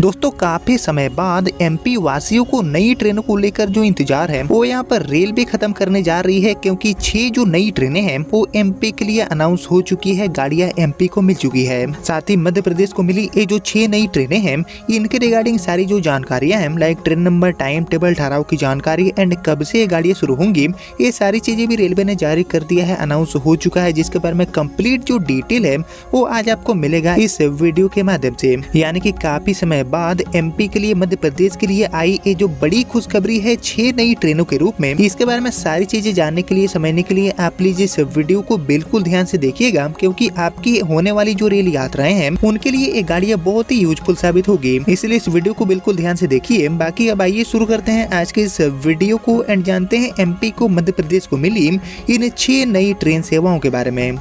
दोस्तों काफी समय बाद एमपी वासियों को नई ट्रेनों को लेकर जो इंतजार है वो यहाँ पर रेलवे खत्म करने जा रही है, क्योंकि 6 जो नई ट्रेनें हैं वो एमपी के लिए अनाउंस हो चुकी है। गाड़ियां एमपी को मिल चुकी है। साथ ही मध्य प्रदेश को मिली ये जो 6 नई ट्रेनें हैं इनके रिगार्डिंग सारी जो जानकारियां हैं, like train number, time table, ठहराव की जानकारी एंड कब से ये गाड़ियां शुरू होंगी, ये सारी चीजें भी रेलवे ने जारी कर दिया है, अनाउंस हो चुका है। जिसके बारे में कंप्लीट जो डिटेल है वो आज आपको मिलेगा इस वीडियो के माध्यम से। यानी कि काफी समय बाद एमपी के लिए, मध्य प्रदेश के लिए आई ये जो बड़ी खुशखबरी है 6 नई ट्रेनों के रूप में। इसके बारे में सारी चीजें जानने के लिए, समझने के लिए आप प्लीज इस वीडियो को बिल्कुल ध्यान से देखिएगा, क्योंकि आपकी होने वाली जो रेल यात्राएं हैं उनके लिए ये गाड़ियां बहुत ही यूजफुल साबित होगी। इसलिए इस वीडियो को बिल्कुल ध्यान से देखिए। बाकी अब आइए शुरू करते हैं आज के इस वीडियो को एंड जानते हैं एमपी को, मध्य प्रदेश को मिली इन 6 नई ट्रेन सेवाओं के बारे में।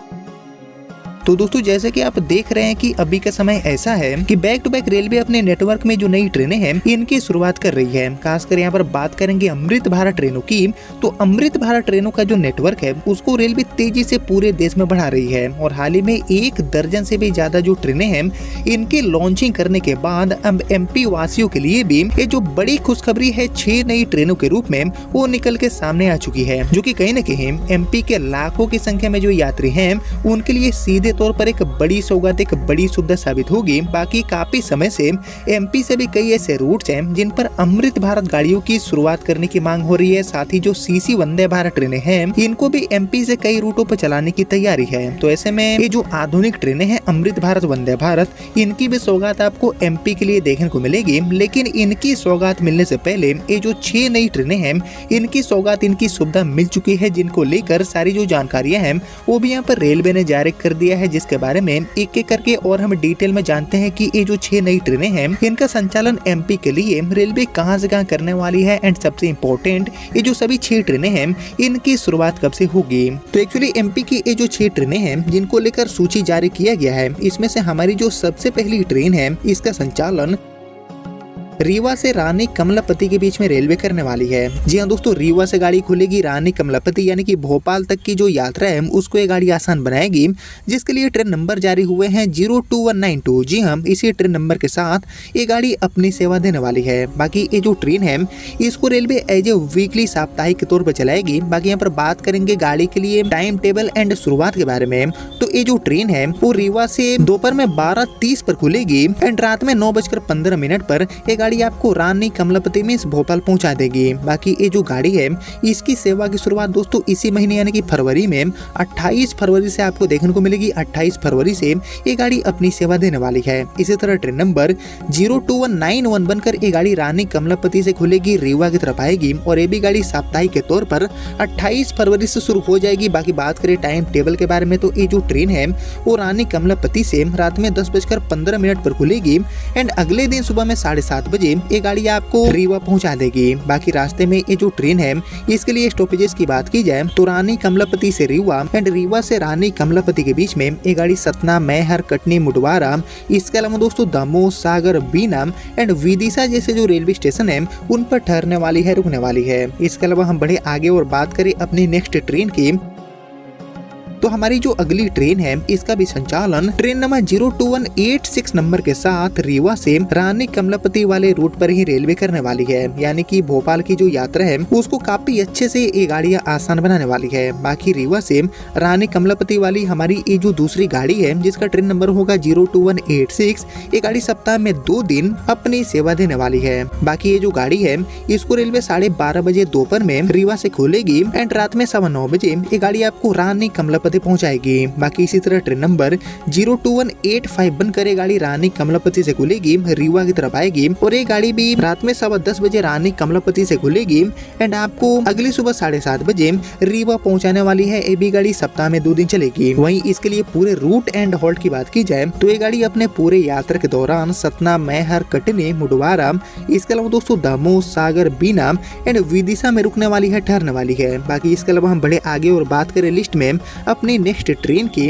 तो दोस्तों जैसे कि आप देख रहे हैं कि अभी का समय ऐसा है कि बैक टू बैक रेलवे अपने नेटवर्क में जो नई ट्रेनें हैं इनकी शुरुआत कर रही है। खासकर यहाँ पर बात करेंगे अमृत भारत ट्रेनों की, तो अमृत भारत ट्रेनों का जो नेटवर्क है उसको रेलवे तेजी से पूरे देश में बढ़ा रही है। और हाल ही में 1 दर्जन से भी ज्यादा जो ट्रेनें हैं इनकी लॉन्चिंग करने के बाद अब एमपी वासियों के लिए भी ये जो बड़ी खुशखबरी है 6 नई ट्रेनों के रूप में वो निकल के सामने आ चुकी है, जो कि कहीं न कहीं एमपी के लाखों की संख्या में जो यात्री हैं उनके लिए सीधे तौर पर एक बड़ी सौगात, एक बड़ी सुविधा साबित होगी। बाकी काफी समय से एमपी से भी कई ऐसे रूट्स हैं जिन पर अमृत भारत गाड़ियों की शुरुआत करने की मांग हो रही है। साथ ही जो सीसी वंदे भारत ट्रेनें हैं इनको भी एमपी से कई रूटों पर चलाने की तैयारी है। तो ऐसे में ये जो आधुनिक ट्रेनें हैं अमृत भारत, वंदे भारत, इनकी भी सौगात आपको एमपी के लिए देखने को मिलेगी। लेकिन इनकी सौगात मिलने से पहले ये जो 6 नई ट्रेनें हैं इनकी सौगात, इनकी सुविधा मिल चुकी है, जिनको लेकर सारी जो जानकारियां हैं वो भी यहाँ पर रेलवे ने जारी कर दिया है। जिसके बारे में एक एक करके और हम डिटेल में जानते हैं कि ये जो 6 नई ट्रेनें हैं इनका संचालन एमपी के लिए रेलवे कहां से कहां करने वाली है एंड सबसे इम्पोर्टेंट ये जो सभी 6 ट्रेनें हैं इनकी शुरुआत कब से होगी। तो एक्चुअली एमपी की ये जो 6 ट्रेनें हैं जिनको लेकर सूची जारी किया गया है, इसमें से हमारी जो सबसे पहली ट्रेन है इसका संचालन रीवा से रानी कमलापति के बीच में रेलवे करने वाली है। जी हाँ दोस्तों, रीवा से गाड़ी खुलेगी रानी कमलापति यानी कि भोपाल तक की जो यात्रा है उसको ये गाड़ी आसान बनाएगी, जिसके लिए ट्रेन नंबर जारी हुए हैं 02192। जी हाँ, इसी ट्रेन नंबर के साथ ये गाड़ी अपनी सेवा देने वाली है। बाकी ये जो ट्रेन है इसको रेलवे एज ए वीकली, साप्ताहिक के तौर पर चलाएगी। बाकी यहाँ पर बात करेंगे गाड़ी के लिए टाइम टेबल एंड शुरुआत के बारे में, तो ये जो ट्रेन है वो रीवा से दोपहर में 12:30 पर खुलेगी एंड रात में 9:15 पर गाड़ी आपको रानी कमलापति में भोपाल पहुंचा देगी। बाकी ये जो गाड़ी है इसकी सेवा की शुरुआत दोस्तों इसी महीने यानी कि फरवरी में 28 फरवरी से आपको देखने को मिलेगी। 28 फरवरी से ये गाड़ी अपनी सेवा देने वाली है। इसी तरह ट्रेन नंबर 02191 बनकर ये गाड़ी रानी कमलापति से खुलेगी, रीवा की तरफ आएगी और ये भी गाड़ी साप्ताहिक के तौर पर 28 फरवरी से शुरू हो जाएगी। बाकी बात करें टाइम टेबल के बारे में, तो ये जो ट्रेन है वो रानी कमलापति से रात में 10:15 पर खुलेगी एंड अगले दिन सुबह में 7:30 बजे ये गाड़ी आपको रीवा पहुंचा देगी। बाकी रास्ते में ये जो ट्रेन है इसके लिए स्टॉपेजेस की बात की जाए तो रानी कमलापति से रीवा एंड रीवा से रानी कमलापति के बीच में ये गाड़ी सतना, मैहर, कटनी, मुडवारा, इसके अलावा दोस्तों दमोह, सागर, बीना एंड विदिशा जैसे जो रेलवे स्टेशन है उन पर ठहरने वाली है, रुकने वाली है। इसके अलावा हम बढ़े आगे और बात करें अपनी नेक्स्ट ट्रेन की, तो हमारी जो अगली ट्रेन है इसका भी संचालन ट्रेन नंबर 02186 नंबर के साथ रीवा से रानी कमलापति वाले रूट पर ही रेलवे करने वाली है। यानी कि भोपाल की जो यात्रा है उसको काफी अच्छे से ये गाड़ियां आसान बनाने वाली है। बाकी रीवा से रानी कमलापति वाली हमारी ये जो दूसरी गाड़ी है जिसका ट्रेन नंबर होगा 02186, ये गाड़ी सप्ताह में 2 दिन अपनी सेवा देने वाली है। बाकी ये जो गाड़ी है इसको रेलवे 12:30 बजे दोपहर में रीवा से खोलेगी एंड रात में 9:15 बजे ये गाड़ी आपको रानी कमलापति पहुंचाएगी। बाकी इसी तरह ट्रेन नंबर 02185 बनकर ये गाड़ी रानी कमलापति से खुलेगी, रीवा की तरफ आएगी और ये गाड़ी भी रात में 10:15 बजे रानी कमलापति से खुलेगी एंड आपको अगली सुबह 7:30 बजे रीवा पहुंचाने वाली है। ये भी गाड़ी सप्ताह में 2 दिन चलेगी। वहीं इसके लिए पूरे रूट एंड हॉल्ट की बात की जाए तो ये गाड़ी अपने पूरे यात्रा के दौरान सतना, मैहर, कटनी, मुडवारा, इसके अलावा दोस्तों दमोह, सागर, बीना एंड विदिशा में रुकने वाली है, ठहरने वाली है। बाकी इसके अलावा हम बढ़े आगे और बात करें लिस्ट में अपनी नेक्स्ट ट्रेन की,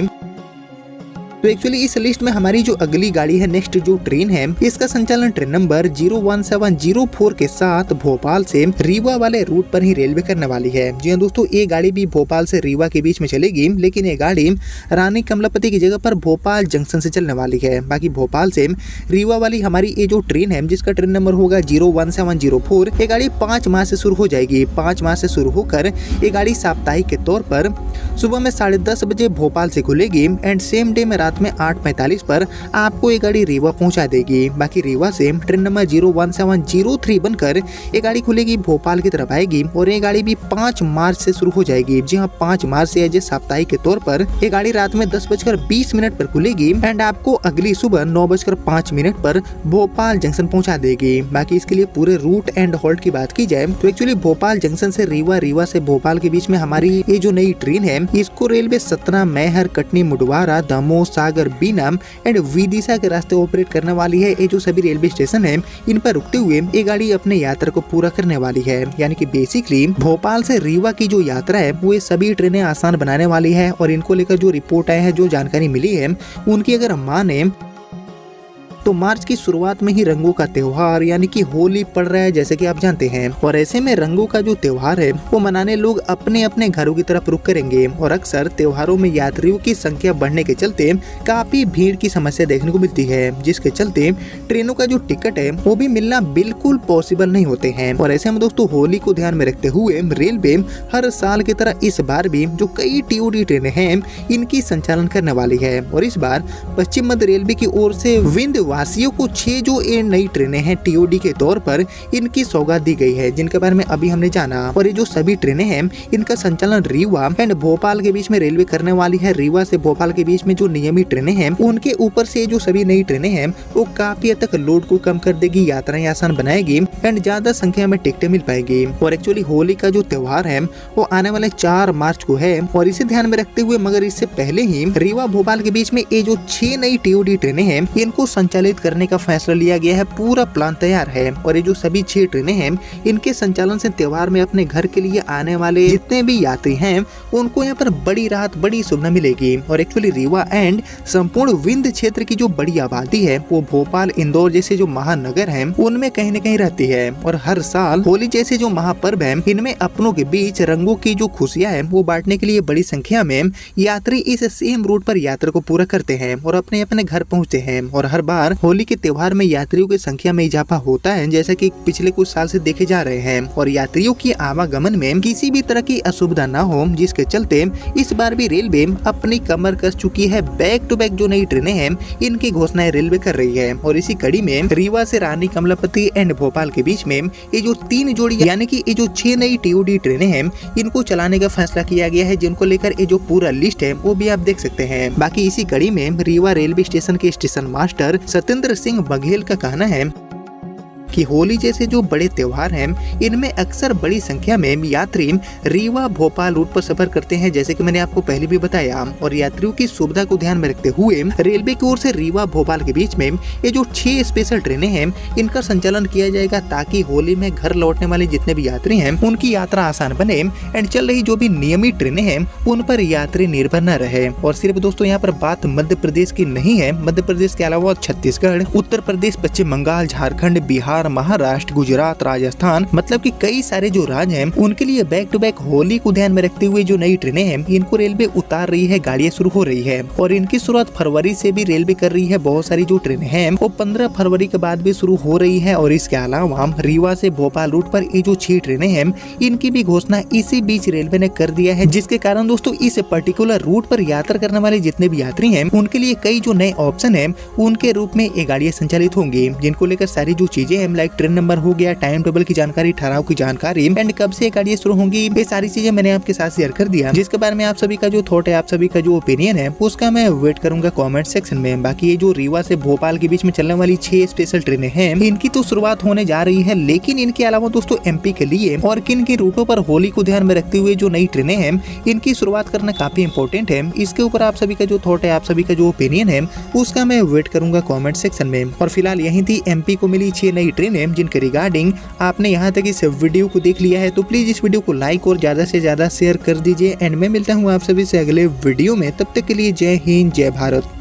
तो एक्चुअली इस लिस्ट में हमारी जो अगली गाड़ी है, नेक्स्ट जो ट्रेन है, इसका संचालन ट्रेन नंबर 01704 के साथ भोपाल से रीवा वाले रूट पर ही रेलवे करने वाली है। जी हाँ दोस्तों, ये गाड़ी भी भोपाल से रीवा के बीच में चलेगी, लेकिन ये गाड़ी रानी कमलापति की जगह पर भोपाल जंक्शन से चलने वाली है। बाकी भोपाल से रीवा वाली हमारी ये जो ट्रेन है, जिसका ट्रेन नंबर होगा 01704, ये गाड़ी 5 मार्च से शुरू हो जाएगी। 5 मार्च से शुरू होकर ये गाड़ी साप्ताहिक के तौर पर सुबह में 10:30 बजे भोपाल से खुलेगी एंड सेम डे में रात में 8:45 पर आपको ये गाड़ी रीवा पहुंचा देगी। बाकी रीवा से ट्रेन नंबर 01703 बनकर ये गाड़ी खुलेगी, भोपाल की तरफ आएगी और ये गाड़ी भी 5 मार्च से शुरू हो जाएगी। जी हाँ, 5 मार्च से एज साप्ताहिक के तौर पर ये गाड़ी रात में 10:20 पर खुलेगी एंड आपको अगली सुबह 9:05 पर भोपाल जंक्शन पहुंचा देगी। बाकी इसके लिए पूरे रूट एंड हॉल्ट की बात की जाए तो एक्चुअली भोपाल जंक्शन से रीवा, रीवा से भोपाल के बीच में हमारी ये जो नई ट्रेन है, इसको रेलवे सतना, मैहर, कटनी, मुडवारा, दमोह, सागर, बीना एंड विदिशा के रास्ते ऑपरेट करने वाली है। ये जो सभी रेलवे स्टेशन है, इन पर रुकते हुए ये गाड़ी अपने यात्रा को पूरा करने वाली है। यानी कि बेसिकली भोपाल से रीवा की जो यात्रा है, वो ये सभी ट्रेनें आसान बनाने वाली है। और इनको लेकर जो रिपोर्ट आए हैं, जो जानकारी मिली है, उनकी अगर हम माने तो मार्च की शुरुआत में ही रंगों का त्योहार यानी कि होली पड़ रहा है, जैसे कि आप जानते हैं। और ऐसे में रंगों का जो त्योहार है, वो मनाने लोग अपने अपने घरों की तरफ रुक करेंगे। और अक्सर त्योहारों में यात्रियों की संख्या बढ़ने के चलते काफी भीड़ की समस्या देखने को मिलती है, जिसके चलते ट्रेनों का जो टिकट है, वो भी मिलना बिल्कुल पॉसिबल नहीं होते हैं। और ऐसे में दोस्तों, होली को ध्यान में रखते हुए रेलवे हर साल की तरह इस बार भी जो कई टीओडी ट्रेनें हैं, इनकी संचालन करने वाली है। और इस बार पश्चिम मध्य रेलवे की ओर से विंध्य वासियों को 6 जो ये नई ट्रेनें हैं टीओडी के तौर पर, इनकी सौगात दी गई है, जिनके बारे में अभी हमने जाना। और ये जो सभी ट्रेनें हैं, इनका संचालन रीवा एंड भोपाल के बीच में रेलवे करने वाली है। रीवा से भोपाल के बीच में जो नियमित ट्रेनें हैं, उनके ऊपर से जो सभी नई ट्रेनें हैं, वो काफी हद तक लोड को कम कर देगी, यात्राएं आसान बनाएगी एंड ज्यादा संख्या में टिकटें मिल पाएगी। और एक्चुअली होली का जो त्योहार है, वो आने वाले 4 मार्च को है। और इसे ध्यान में रखते हुए, मगर इससे पहले ही रीवा भोपाल के बीच में ये जो 6 नई टीओडी ट्रेनें हैं, इनको संचालित करने का फैसला लिया गया है। पूरा प्लान तैयार है। और ये जो सभी 6 ट्रेनें हैं, इनके संचालन से त्योहार में अपने घर के लिए आने वाले जितने भी यात्री हैं, उनको यहाँ पर बड़ी राहत, बड़ी सुविधा मिलेगी। और एक्चुअली रीवा एंड संपूर्ण विंध्य क्षेत्र की जो बड़ी आबादी है, वो भोपाल, इंदौर जैसे जो महानगर हैं, उनमें कहीं न कहीं रहती है। और हर साल होली जैसे जो महापर्व है, इनमें अपनों के बीच रंगों की जो खुशियां है, वो बांटने के लिए बड़ी संख्या में यात्री इस सेम रूट पर यात्रा को पूरा करते हैं और अपने अपने घर पहुँचते हैं। और हर बार होली के त्योहार में यात्रियों की संख्या में इजाफा होता है, जैसा कि पिछले कुछ साल से देखे जा रहे हैं। और यात्रियों की आवागमन में किसी भी तरह की असुविधा न हो, जिसके चलते इस बार भी रेलवे अपनी कमर कस चुकी है। बैक टू बैक जो नई ट्रेनें हैं, इनकी घोषणाएं रेलवे कर रही है। और इसी कड़ी में रीवा से रानी कमलापति एंड भोपाल के बीच में ये जो 3 जोड़ी यानी कि ये जो 6 नई टीओडी ट्रेनें हैं, इनको चलाने का फैसला किया गया है, जिनको लेकर ये जो पूरा लिस्ट है, वो भी आप देख सकते हैं। बाकी इसी कड़ी में रीवा रेलवे स्टेशन के स्टेशन मास्टर सत्येंद्र सिंह बघेल का कहना है कि होली जैसे जो बड़े त्योहार हैं, इनमें अक्सर बड़ी संख्या में यात्री रीवा भोपाल रूट पर सफर करते हैं, जैसे कि मैंने आपको पहले भी बताया। और यात्रियों की सुविधा को ध्यान में रखते हुए रेलवे की ओर से रीवा भोपाल के बीच में ये जो 6 स्पेशल ट्रेनें हैं, इनका संचालन किया जाएगा, ताकि होली में घर लौटने वाले जितने भी यात्री हैं, उनकी यात्रा आसान बने एंड चल रही जो भी नियमित ट्रेनें हैं, उन पर यात्री निर्भर न रहे। और सिर्फ दोस्तों, यहाँ पर बात मध्य प्रदेश की नहीं है। मध्य प्रदेश के अलावा छत्तीसगढ़, उत्तर प्रदेश, पश्चिम बंगाल, झारखंड, बिहार, महाराष्ट्र, गुजरात, राजस्थान, मतलब कि कई सारे जो राज्य हैं, उनके लिए बैक टू बैक होली को ध्यान में रखते हुए जो नई ट्रेनें हैं, इनको रेलवे उतार रही है, गाड़ियां शुरू हो रही है। और इनकी शुरुआत फरवरी से भी रेलवे कर रही है। बहुत सारी जो ट्रेनें हैं, वो 15 फरवरी के बाद भी शुरू हो रही है। और इसके अलावा रीवा से भोपाल रूट पर ये जो 6 ट्रेनें हैं, इनकी भी घोषणा इसी बीच रेलवे ने कर दिया है, जिसके कारण दोस्तों इस पर्टिकुलर रूट पर यात्रा करने वाले जितने भी यात्री हैं, उनके लिए कई जो नए ऑप्शन है, उनके रूप में ये गाड़ियां संचालित होंगी, जिनको लेकर सारी जो चीजें हैं, लाइक ट्रेन नंबर हो गया, टाइम टेबल की जानकारी, ठहराव की जानकारी एंड कब से गाड़ियां शुरू होंगी, ये सारी चीजें मैंने आपके साथ शेयर कर दिया। जिसके बारे में आप सभी का जो थॉट है, आप सभी का जो ओपिनियन है, उसका मैं वेट करूंगा कमेंट सेक्शन में। बाकी ये जो रीवा से भोपाल के बीच में चलने वाली 6 स्पेशल ट्रेनें हैं, इनकी तो शुरुआत होने जा रही है, लेकिन इनके अलावा दोस्तों एमपी के लिए और किन किन रूटों पर होली को ध्यान में रखते हुए जो नई ट्रेनें हैं, इनकी शुरुआत करना काफी इंपॉर्टेंट है। इसके ऊपर आप सभी का जो थॉट है, आप सभी का जो ओपिनियन है, उसका मैं वेट करूंगा कमेंट सेक्शन में। और फिलहाल यही थी एमपी को मिली 6 नई ट्रेनें, जिनके रिगार्डिंग आपने यहाँ तक इस वीडियो को देख लिया है, तो प्लीज इस वीडियो को लाइक और ज्यादा से ज्यादा शेयर कर दीजिए। एंड मैं मिलता हूँ आप सभी से अगले वीडियो में, तब तक के लिए जय हिंद, जय भारत।